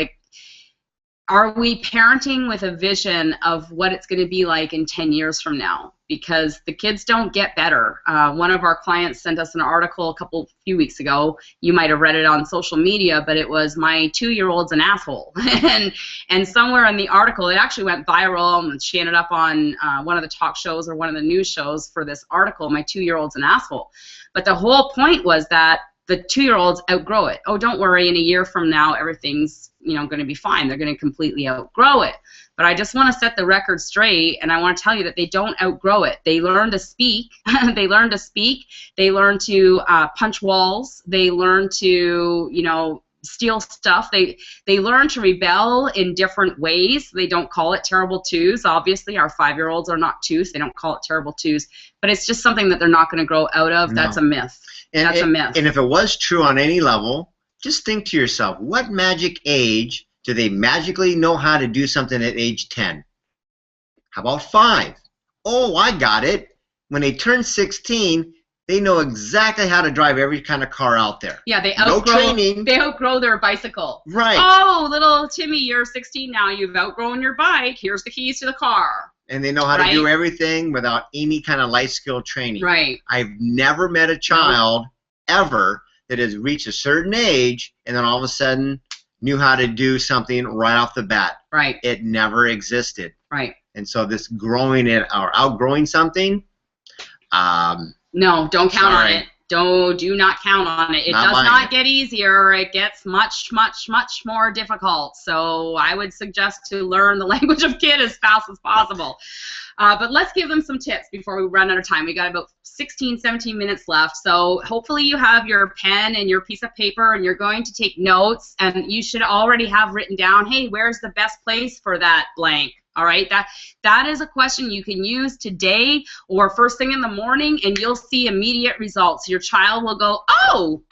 Are we parenting with a vision of what it's going to be like in 10 years from now? Because the kids don't get better. One of our clients sent us an article a few weeks ago. You might have read it on social media, but it was, my 2-year-old's an asshole. and somewhere in the article, it actually went viral, and she ended up on one of the talk shows or one of the news shows for this article, my 2-year-old's an asshole. But the whole point was that the 2-year-olds outgrow it. Oh, don't worry, in a year from now, everything's going to be fine. They're going to completely outgrow it. But I just want to set the record straight, and I want to tell you that they don't outgrow it. They learn to speak. They learn to speak. They learn to punch walls. They learn to, steal stuff. They learn to rebel in different ways. They don't call it terrible twos. Obviously, our 5-year-olds are not twos. They don't call it terrible twos. But it's just something that they're not going to grow out of. No. That's a myth. That's a myth. And if it was true on any level, just think to yourself, what magic age do they magically know how to do something at age 10? How about 5? Oh, I got it. When they turn 16, they know exactly how to drive every kind of car out there. Yeah, they outgrow their bicycle. Right. Oh, little Timmy, you're 16 now. You've outgrown your bike. Here's the keys to the car. And they know how to do everything without any kind of life skill training. Right. I've never met a child ever that has reached a certain age and then all of a sudden knew how to do something right off the bat. Right. It never existed. Right. And so this growing it or outgrowing something, no, don't count on it. Do not count on it. It does not get easier. It gets much, much, much more difficult. So I would suggest to learn the language of kid as fast as possible. But let's give them some tips before we run out of time. We got about 16, 17 minutes left. So hopefully you have your pen and your piece of paper and you're going to take notes, and you should already have written down, hey, where's the best place for that blank? All right, that is a question you can use today or first thing in the morning, and you'll see immediate results. Your child will go, oh,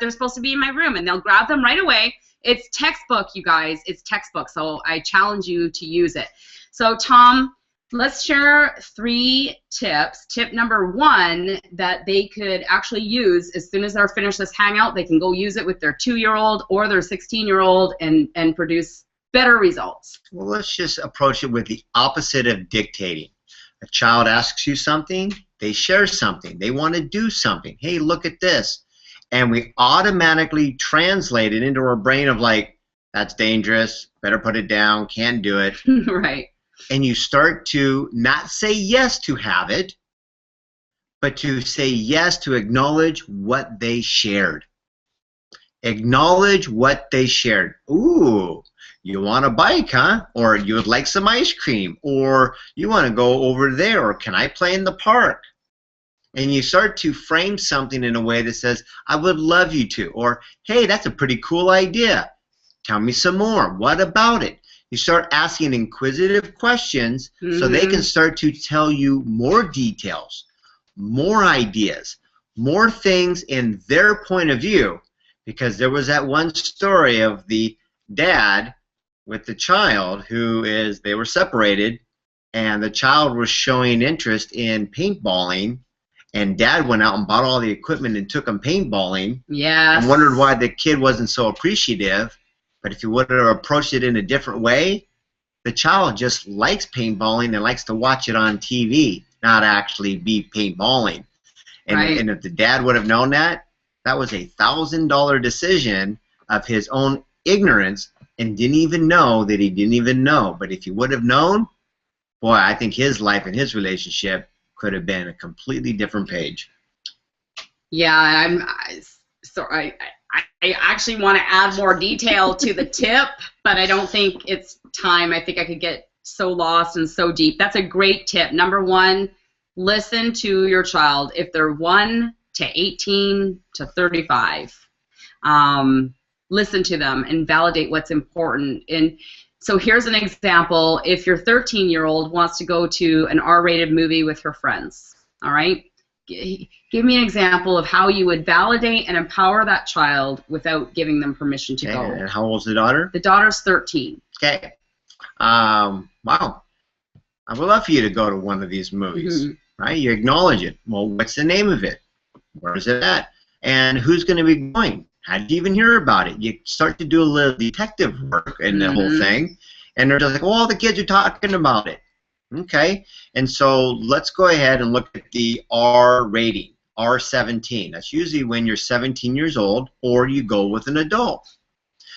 they're supposed to be in my room, and they'll grab them right away. It's textbook, you guys. It's textbook, so I challenge you to use it. So, Tom, let's share 3 tips. Tip number 1 that they could actually use as soon as they're finished this hangout. They can go use it with their 2-year-old or their 16-year-old and produce better results. Well, let's just approach it with the opposite of dictating. A child asks you something, they share something, they want to do something. Hey, look at this. And we automatically translate it into our brain of that's dangerous, better put it down, can't do it. Right. And you start to not say yes to have it, but to say yes to acknowledge what they shared. Acknowledge what they shared. Ooh, you want a bike, huh? Or you would like some ice cream, or you want to go over there, or can I play in the park? And you start to frame something in a way that says, I would love you to, or, hey, that's a pretty cool idea. Tell me some more. What about it? You start asking inquisitive questions so they can start to tell you more details, more ideas, more things in their point of view. Because there was that one story of the dad with the child they were separated, and the child was showing interest in paintballing, and dad went out and bought all the equipment and took him paintballing. Yes. And wondered why the kid wasn't so appreciative. But if you would have approached it in a different way, the child just likes paintballing and likes to watch it on TV, not actually be paintballing. And if the dad would have known that, that was a $1,000 decision of his own ignorance and didn't even know that he didn't even know. But if he would have known, boy, I think his life and his relationship could have been a completely different page. Yeah, I actually want to add more detail to the tip, but I don't think it's time. I think I could get so lost and so deep. That's a great tip. Number one, listen to your child. If they're 1 to 18 to 35, listen to them and validate what's important. And so here's an example. If your 13-year-old wants to go to an R-rated movie with her friends, all right? Give me an example of how you would validate and empower that child without giving them permission to go. And how old's the daughter? The daughter's 13. Okay. Wow. I would love for you to go to one of these movies, right? You acknowledge it. Well, what's the name of it? Where is it at? And who's going to be going? How did you even hear about it? You start to do a little detective work in the whole thing, and they're just like, well, the kids are talking about it. Okay, and so let's go ahead and look at the R rating, R17. That's usually when you're 17 years old or you go with an adult.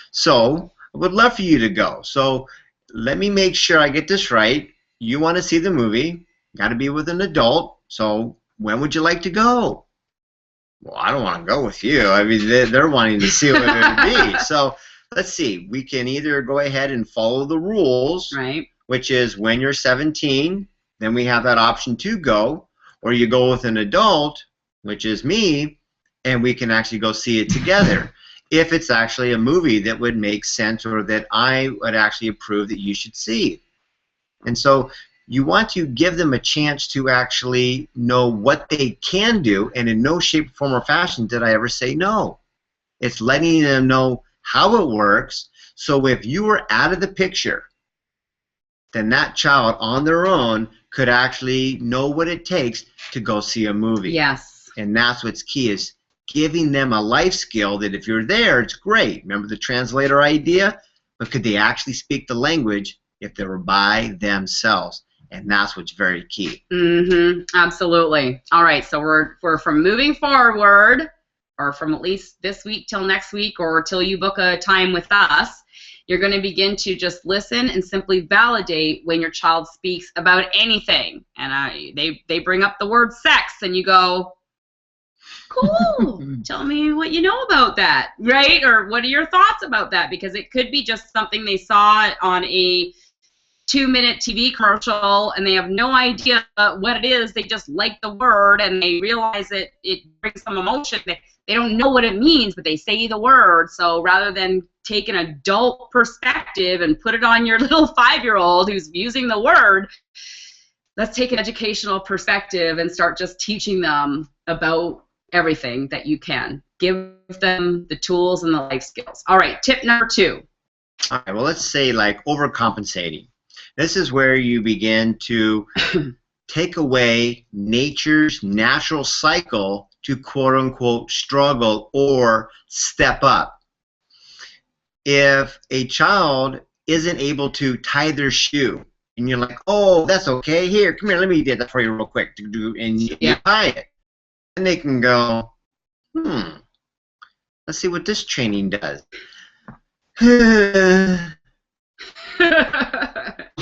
So I would love for you to go. So let me make sure I get this right. You want to see the movie, got to be with an adult, so when would you like to go? Well, I don't want to go with you. I mean, they're wanting to see what it would be. So let's see. We can either go ahead and follow the rules, right, which is when you're 17, then we have that option to go, or you go with an adult, which is me, and we can actually go see it together if it's actually a movie that would make sense or that I would actually approve that you should see. And so you want to give them a chance to actually know what they can do, and in no shape, form, or fashion did I ever say no. It's letting them know how it works, so if you were out of the picture, then that child on their own could actually know what it takes to go see a movie. Yes. And that's what's key, is giving them a life skill that if you're there, it's great. Remember the translator idea? But could they actually speak the language if they were by themselves? And that's what's very key. Absolutely. All right, so we're from moving forward, or from at least this week till next week, or till you book a time with us, you're going to begin to just listen and simply validate when your child speaks about anything. And they bring up the word sex, and you go, cool, tell me what you know about that, right? Or what are your thoughts about that? Because it could be just something they saw on a 2-minute TV commercial, and they have no idea what it is. They just like the word, and they realize it brings some emotion. They don't know what it means, but they say the word. So rather than take an adult perspective and put it on your little 5-year-old who's using the word, let's take an educational perspective and start just teaching them about everything that you can. Give them the tools and the life skills. All right, tip number 2. All right, well, let's say like overcompensating. This is where you begin to take away nature's natural cycle to quote-unquote struggle or step up. If a child isn't able to tie their shoe, and you're like, oh, that's okay, here, come here, let me get that for you real quick, and you tie it, and they can go, let's see what this training does.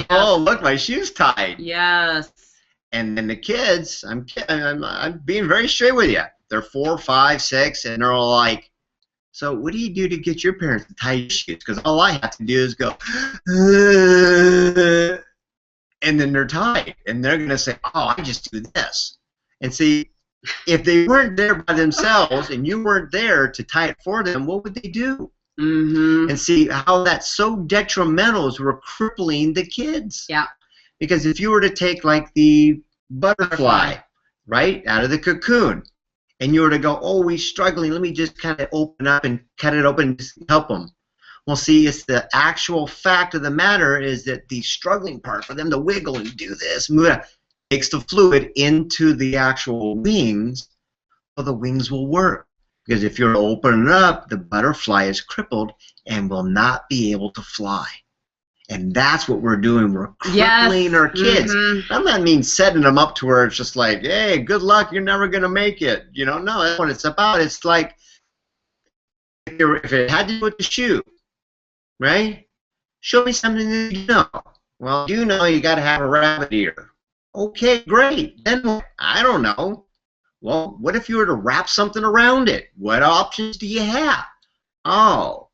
Oh, look, my shoe's tied. Yes. And then the kids, I'm being very straight with you. They're 4, 5, 6, and they're all like, so what do you do to get your parents to tie your shoes? Because all I have to do is go, and then they're tied. And they're going to say, oh, I just do this. And see, If they weren't there by themselves and you weren't there to tie it for them, what would they do? And see how that's so detrimental is we're crippling the kids. Yeah. Because if you were to take like the butterfly, right, out of the cocoon, and you were to go, oh, he's struggling, let me just kind of open up and cut it open and just help him. Well, see, it's the actual fact of the matter is that the struggling part for them to wiggle and do this, move it, takes the fluid into the actual wings, so the wings will work. Because if you're opening it up, the butterfly is crippled and will not be able to fly. And that's what we're doing. We're crippling our kids. I'm not mean setting them up to where it's just like, hey, good luck, you're never going to make it. You know, no, that's what it's about. It's like, if it had to do with the shoe, right? Show me something that you know. Well, you know you got to have a rabbit ear. Okay, great. Then I don't know. Well, what if you were to wrap something around it? What options do you have? Oh,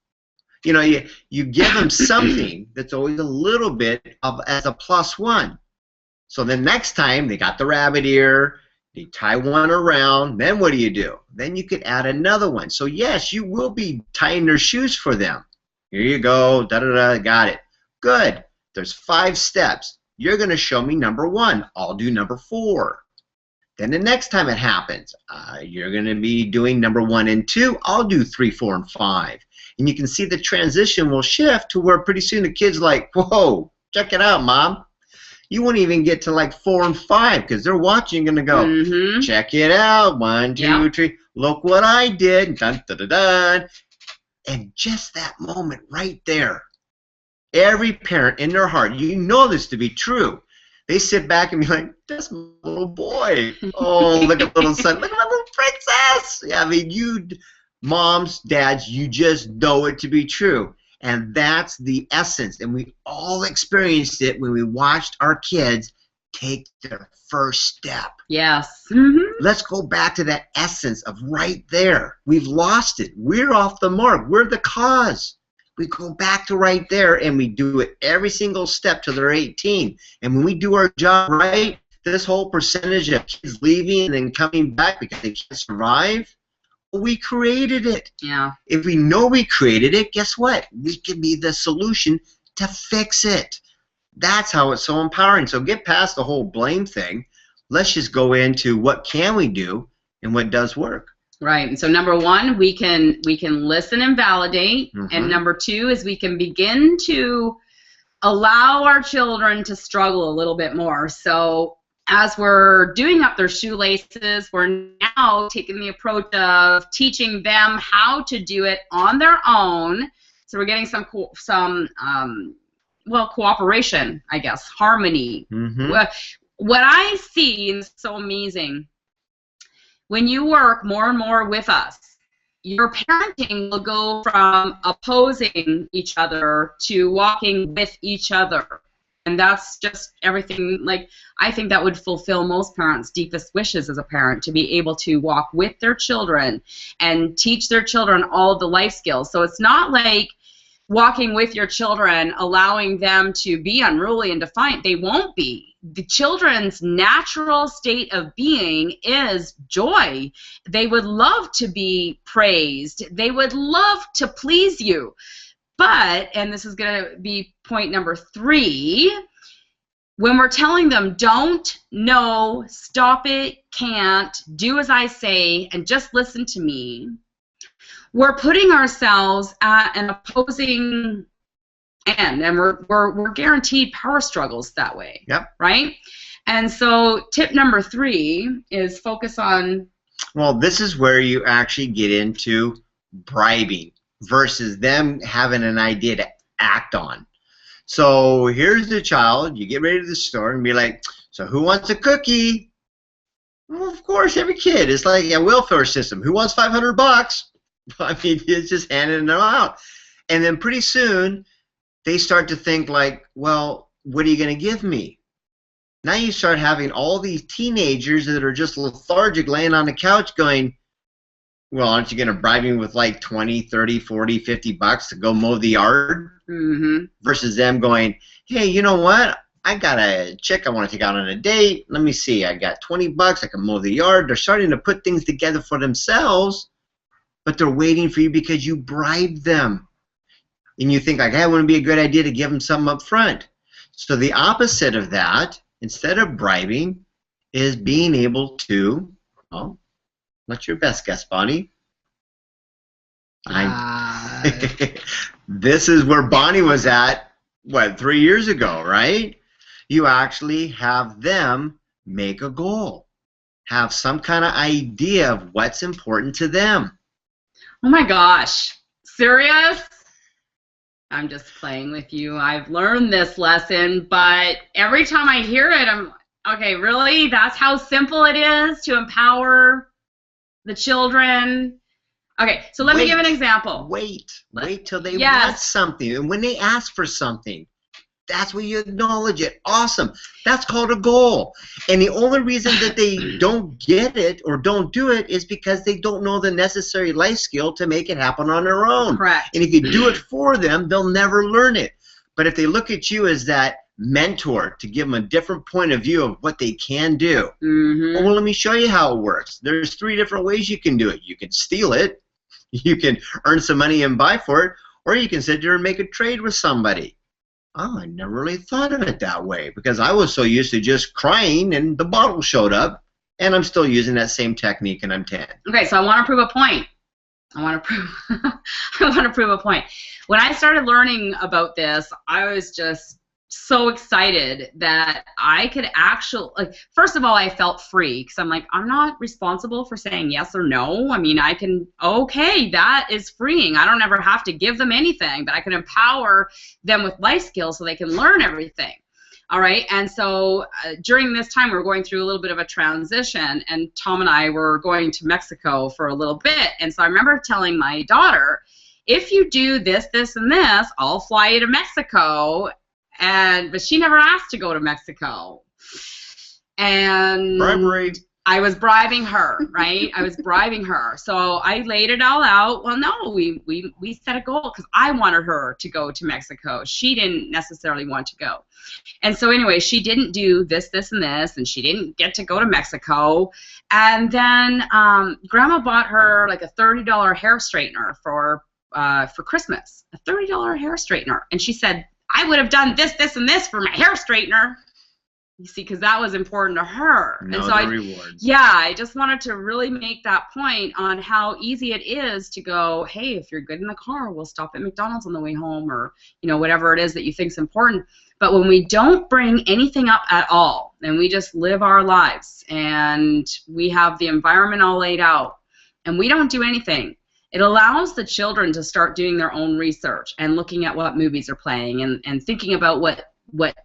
you know, you give them something that's always a little bit of as a +1. So the next time they got the rabbit ear, they tie one around, then what do? Then you could add another one. So yes, you will be tying their shoes for them. Here you go, da-da-da, got it. Good. There's 5 steps. You're going to show me number 1. I'll do number 4. Then the next time it happens, you're going to be doing number 1 and 2. I'll do 3, 4, and 5. And you can see the transition will shift to where pretty soon the kid's like, whoa, check it out, Mom. You won't even get to like 4 and 5 because they're watching, going to go, check it out, 1, 2, 3. Look what I did. Dun, dun, dun, dun. And just that moment right there, every parent in their heart, you know this to be true, they sit back and be like, that's my little boy. Oh, look at little son. Look at my little princess. Yeah, I mean, you moms, dads, you just know it to be true. And that's the essence. And we all experienced it when we watched our kids take their first step. Yes. Let's go back to that essence of right there. We've lost it. We're off the mark. We're the cause. We go back to right there and we do it every single step till they're 18. And when we do our job right, this whole percentage of kids leaving and then coming back because they can't survive, we created it. Yeah. If we know we created it, guess what? We can be the solution to fix it. That's how it's so empowering. So get past the whole blame thing. Let's just go into what can we do and what does work. Right. And so number 1, we can listen and validate. And number 2 is we can begin to allow our children to struggle a little bit more. So as we're doing up their shoelaces, we're now taking the approach of teaching them how to do it on their own. So we're getting some cooperation, I guess, harmony. What I see is so amazing. When you work more and more with us, your parenting will go from opposing each other to walking with each other. And that's just everything. Like, I think that would fulfill most parents' deepest wishes as a parent, to be able to walk with their children and teach their children all of the life skills. So it's not like walking with your children, allowing them to be unruly and defiant. They won't be. The children's natural state of being is joy. They would love to be praised. They would love to please you. But, and this is going to be point number 3, when we're telling them don't, no, stop it, can't, do as I say, and just listen to me, we're putting ourselves at an opposing end, and we're guaranteed power struggles that way. Yep. Right? And so tip number 3 is focus on... Well, this is where you actually get into bribing versus them having an idea to act on. So here's the child. You get ready to the store and be like, so who wants a cookie? Well, of course, every kid. It's like a welfare system. Who wants $500? I mean, it's just handing them out. And then pretty soon, they start to think like, well, what are you going to give me? Now you start having all these teenagers that are just lethargic laying on the couch going, well, aren't you going to bribe me with like 20, 30, 40, 50 bucks to go mow the yard? Versus them going, hey, you know what? I got a chick I want to take out on a date. Let me see. I got 20 bucks. I can mow the yard. They're starting to put things together for themselves, but they're waiting for you because you bribed them. And you think, like, hey, it wouldn't be a good idea to give them something up front. So the opposite of that, instead of bribing, is being able to, well, what's your best guess, Bonnie? This is where Bonnie was at, what, 3 years ago, right? You actually have them make a goal, have some kind of idea of what's important to them. Oh my gosh, serious? I'm just playing with you. I've learned this lesson, but every time I hear it, I'm, okay, really? That's how simple it is to empower the children? Okay, so let me give an example. Wait till they want something. And when they ask for something, that's when you acknowledge it. Awesome. That's called a goal. And the only reason that they don't get it or don't do it is because they don't know the necessary life skill to make it happen on their own. Correct. And if you do it for them, they'll never learn it. But if they look at you as that mentor to give them a different point of view of what they can do, well, let me show you how it works. There's 3 different ways you can do it. You can steal it, you can earn some money and buy for it, or you can sit there and make a trade with somebody. Oh, I never really thought of it that way because I was so used to just crying and the bottle showed up, and I'm still using that same technique and I'm 10. Okay, so I want to prove a point. I want to prove a point. When I started learning about this, I was just so excited that I could actually, like, first of all, I felt free because I'm like, I'm not responsible for saying yes or no. I mean, I can, okay, that is freeing. I don't ever have to give them anything, but I can empower them with life skills so they can learn everything. All right, and so during this time, we were going through a little bit of a transition, and Tom and I were going to Mexico for a little bit, and so I remember telling my daughter, if you do this, this, and this, I'll fly you to Mexico. But she never asked to go to Mexico. And bribery. I was bribing her, right? I was bribing her. So I laid it all out. Well, no, we set a goal because I wanted her to go to Mexico. She didn't necessarily want to go. And so anyway, she didn't do this, this, and this, and she didn't get to go to Mexico. And then Grandma bought her like a $30 hair straightener for Christmas, a $30 hair straightener. And she said, I would have done this, this, and this for my hair straightener. You see, because that was important to her. No, and so rewards. Yeah, I just wanted to really make that point on how easy it is to go, hey, if you're good in the car, we'll stop at McDonald's on the way home, or whatever it is that you think is important. But when we don't bring anything up at all, and we just live our lives, and we have the environment all laid out, and we don't do anything, it allows the children to start doing their own research and looking at what movies are playing and thinking about what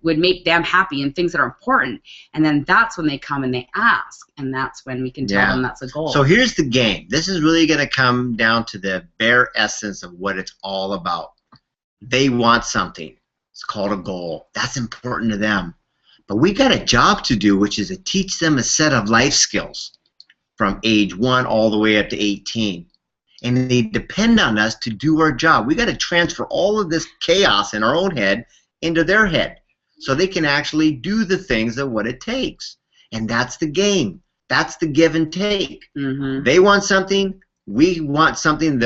would make them happy and things that are important. And then that's when they come and they ask, and that's when we can tell them that's a goal. So here's the game. This is really going to come down to the bare essence of what it's all about. They want something. It's called a goal. That's important to them. But we got a job to do, which is to teach them a set of life skills from age 1 all the way up to 18. And they depend on us to do our job. We got to transfer all of this chaos in our own head into their head so they can actually do the things of what it takes. And that's the game. That's the give and take. They want something, we want something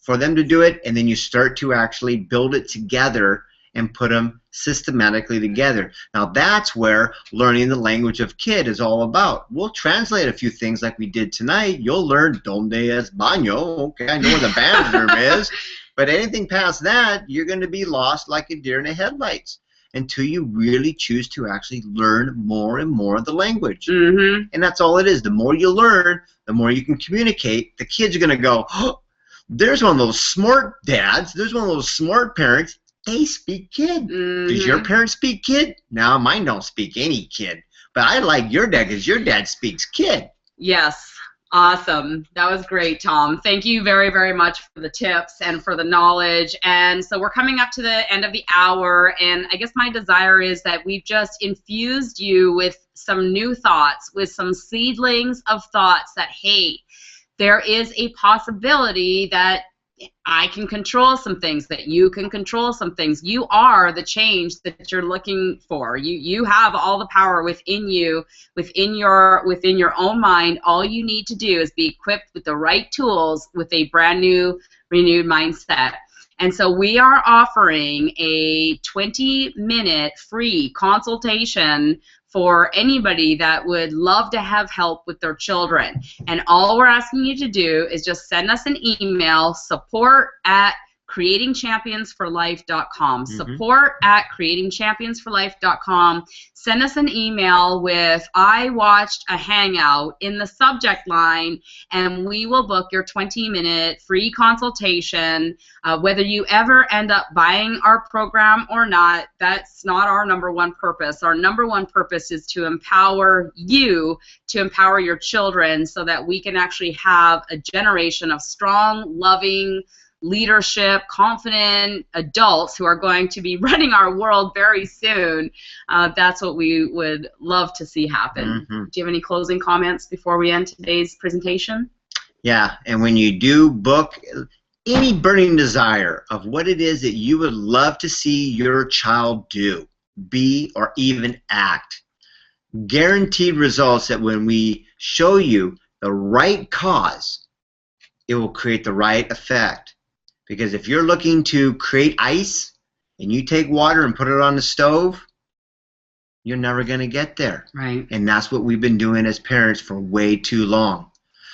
for them to do it, and then you start to actually build it together and put them systematically together. Now that's where learning the language of kid is all about. We'll translate a few things like we did tonight. You'll learn donde es baño. Okay, I know where the bathroom is. But anything past that, you're going to be lost like a deer in the headlights until you really choose to actually learn more and more of the language. And that's all it is. The more you learn, the more you can communicate. The kids are going to go, oh, there's one of those smart dads. There's one of those smart parents. They speak kid. Does your parents speak kid? No, mine don't speak any kid. But I like your dad because your dad speaks kid. Yes. Awesome. That was great, Tom. Thank you very, very much for the tips and for the knowledge. And so we're coming up to the end of the hour, and I guess my desire is that we've just infused you with some new thoughts, with some seedlings of thoughts that, hey, there is a possibility that I can control some things, that you can control some things. You are the change that you're looking for. You have all the power within you, within your own mind. All you need to do is be equipped with the right tools, with a brand new, renewed mindset. And so we are offering a 20-minute free consultation for anybody that would love to have help with their children. And all we're asking you to do is just send us an email, support@creatingchampionsforlife.com. Support@creatingchampionsforlife.com. Send us an email with "I watched a hangout" in the subject line, and we will book your 20-minute free consultation. Whether you ever end up buying our program or not, that's not our #1 purpose. Our #1 purpose is to empower you, to empower your children, so that we can actually have a generation of strong, loving, leadership, confident adults who are going to be running our world very soon. That's what we would love to see happen. Do you have any closing comments before we end today's presentation? Yeah, and when you do book any burning desire of what it is that you would love to see your child do, be, or even act, guaranteed results that when we show you the right cause, it will create the right effect. Because if you're looking to create ice and you take water and put it on the stove, you're never going to get there. Right. And that's what we've been doing as parents for way too long.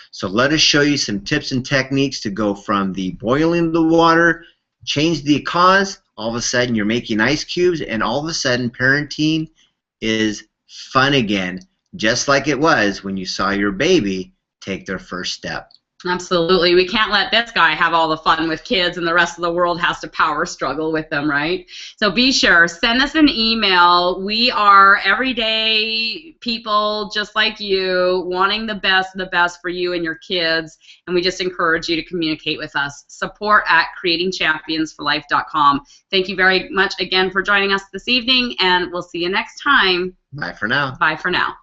So let us show you some tips and techniques to go from the boiling of the water, change the cause, all of a sudden you're making ice cubes, and all of a sudden parenting is fun again, just like it was when you saw your baby take their first step. Absolutely. We can't let this guy have all the fun with kids and the rest of the world has to power struggle with them, right? So be sure, send us an email. We are everyday people just like you, wanting the best for you and your kids, and we just encourage you to communicate with us. Support@creatingchampionsforlife.com. Thank you very much again for joining us this evening, and we'll see you next time. Bye for now. Bye for now.